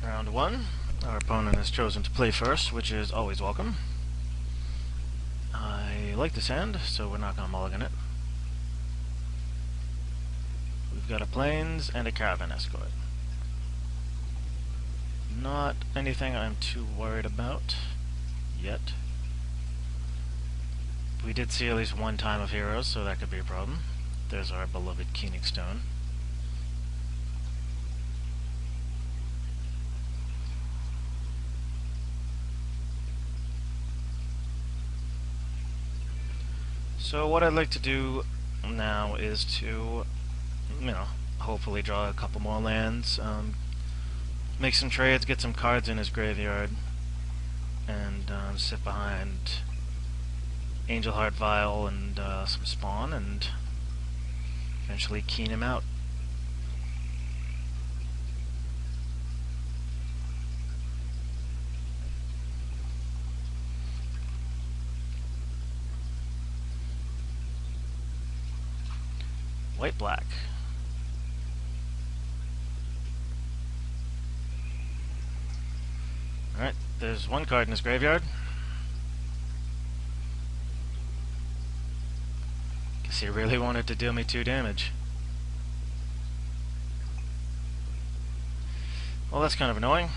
Round one. Our opponent has chosen to play first, which is always welcome. I like this hand, so we're not going to mulligan it. We've got a Plains and a Caravan Escort. Not anything I'm too worried about yet. We did see at least one time of heroes, so that could be a problem. There's our beloved Keening Stone. So what I'd like to do now is to, hopefully draw a couple more lands, make some trades, get some cards in his graveyard, and sit behind Angel Heart Vial and some Spawn, and eventually keen him out. White-black. Alright, there's one card in his graveyard. Guess he really wanted to deal me 2 damage. Well, that's kind of annoying.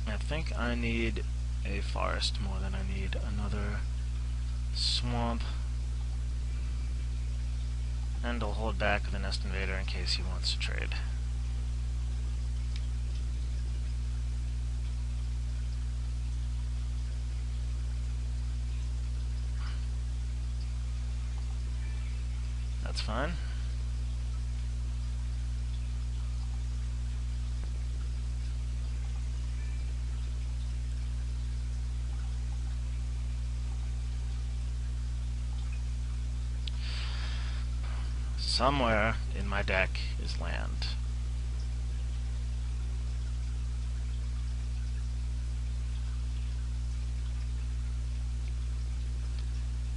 I think I need a forest more than I need another swamp. And I'll hold back the Nest Invader in case he wants to trade. That's fine. Somewhere in my deck is land.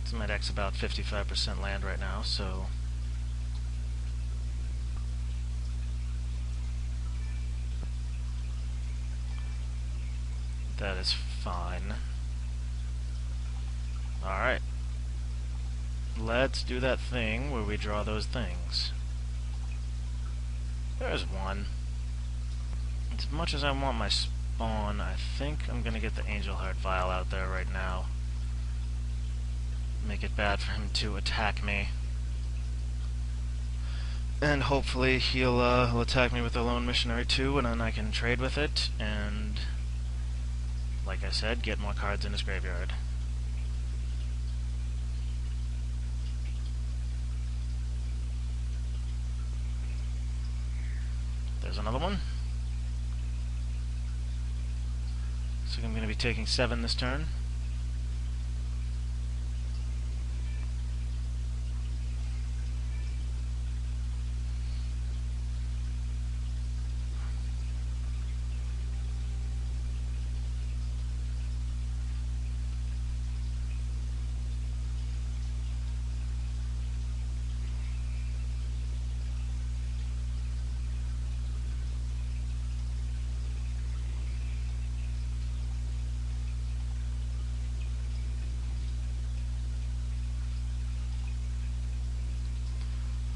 So my deck's about 55% land right now, so that is fine. Alright. Let's do that thing where we draw those things. There's one. As much as I want my Spawn, I think I'm gonna get the Angel Heart Vial out there right now. Make it bad for him to attack me. And hopefully he'll attack me with the Lone Missionary too, and then I can trade with it, and like I said, get more cards in his graveyard. There's another one. So I'm going to be taking 7 this turn.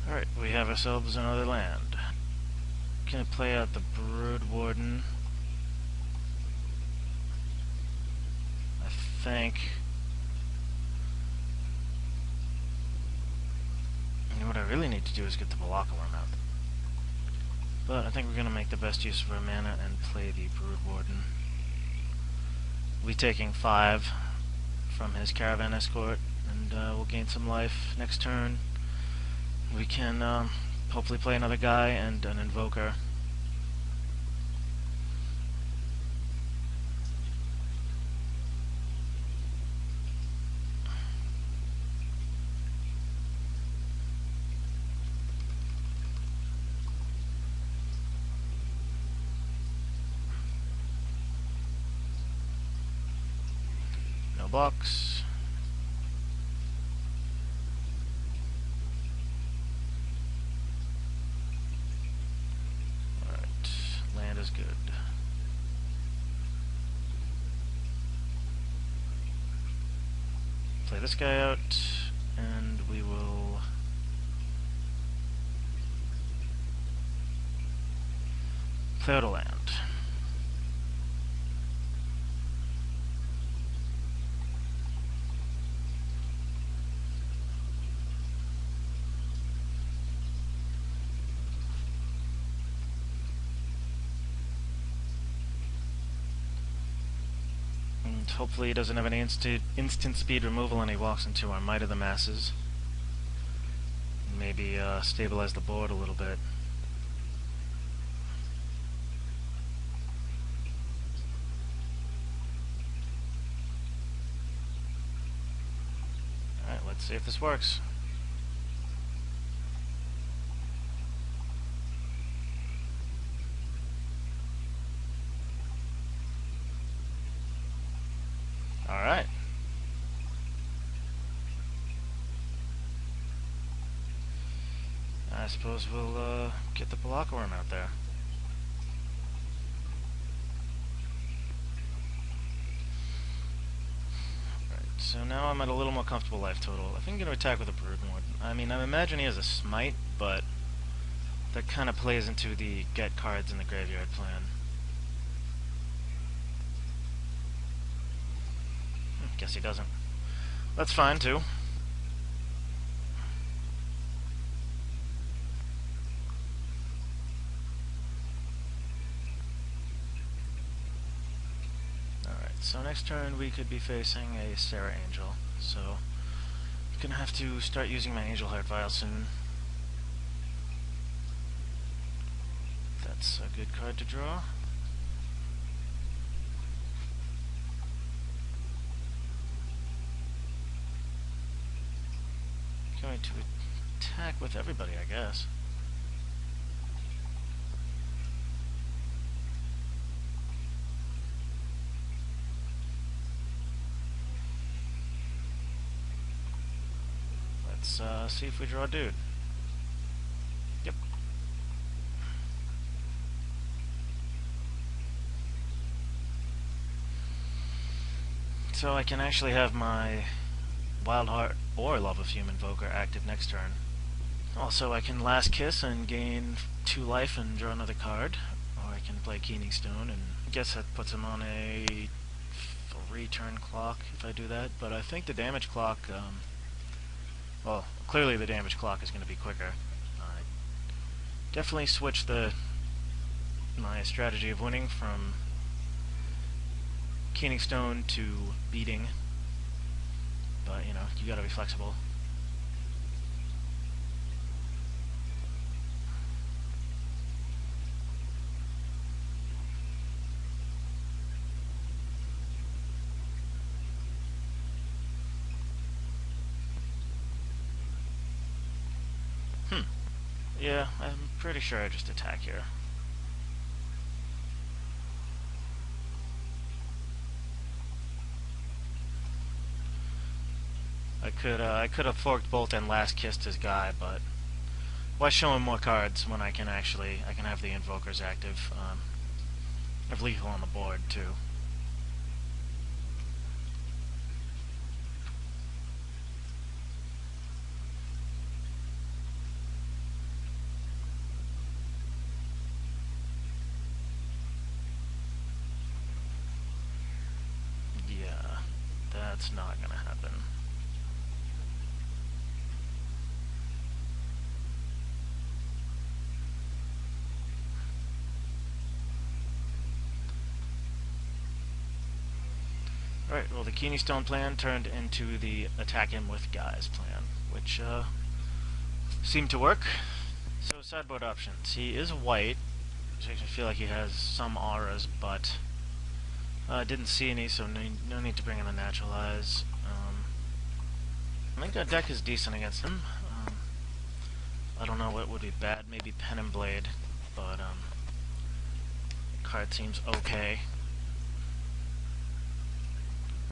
Alright, we have ourselves another land. Gonna play out the Brood Warden. I think. And what I really need to do is get the Balakaworm out. But I think we're gonna make the best use of our mana and play the Brood Warden. We'll be taking 5 from his Caravan Escort, and we'll gain some life next turn. We can hopefully play another guy and an Invoker. No blocks. Play this guy out, and we will play out a land. And hopefully he doesn't have any instant speed removal and he walks into our Might of the Masses. Maybe stabilize the board a little bit. Alright, let's see if this works. Alright. I suppose we'll get the Palaka Worm out there. Right, so now I'm at a little more comfortable life total. I think I'm going to attack with a Broodmore. I mean, I imagine he has a Smite, but that kind of plays into the get cards in the graveyard plan. Guess he doesn't. That's fine, too. Alright, so next turn we could be facing a Serra Angel, so I'm gonna have to start using my Angel Heart Vial soon. That's a good card to draw. Going to attack with everybody, I guess. Let's see if we draw a dude. Yep. So I can actually have my Wild Heart or Love of Human Invoker active next turn. Also, I can Last Kiss and gain 2 life and draw another card, or I can play Keening Stone, and I guess that puts him on a 3-turn clock if I do that, but I think the damage clock, well, clearly the damage clock is going to be quicker. I definitely switched my strategy of winning from Keening Stone to beating. But, you know, you gotta be flexible. Yeah, I'm pretty sure I just attack here. I could have Forked Bolt and Last Kissed his guy, but why show him more cards when I can have the Invokers active? I have lethal on the board too. Yeah, that's not gonna happen. Alright, well the Keening Stone plan turned into the attack him with guys plan, which seemed to work. So sideboard options. He is white, which makes me feel like he has some auras, but didn't see any, so no need to bring in the Naturalize. I think our deck is decent against him. I don't know what would be bad, maybe Pen and Blade, but the card seems okay.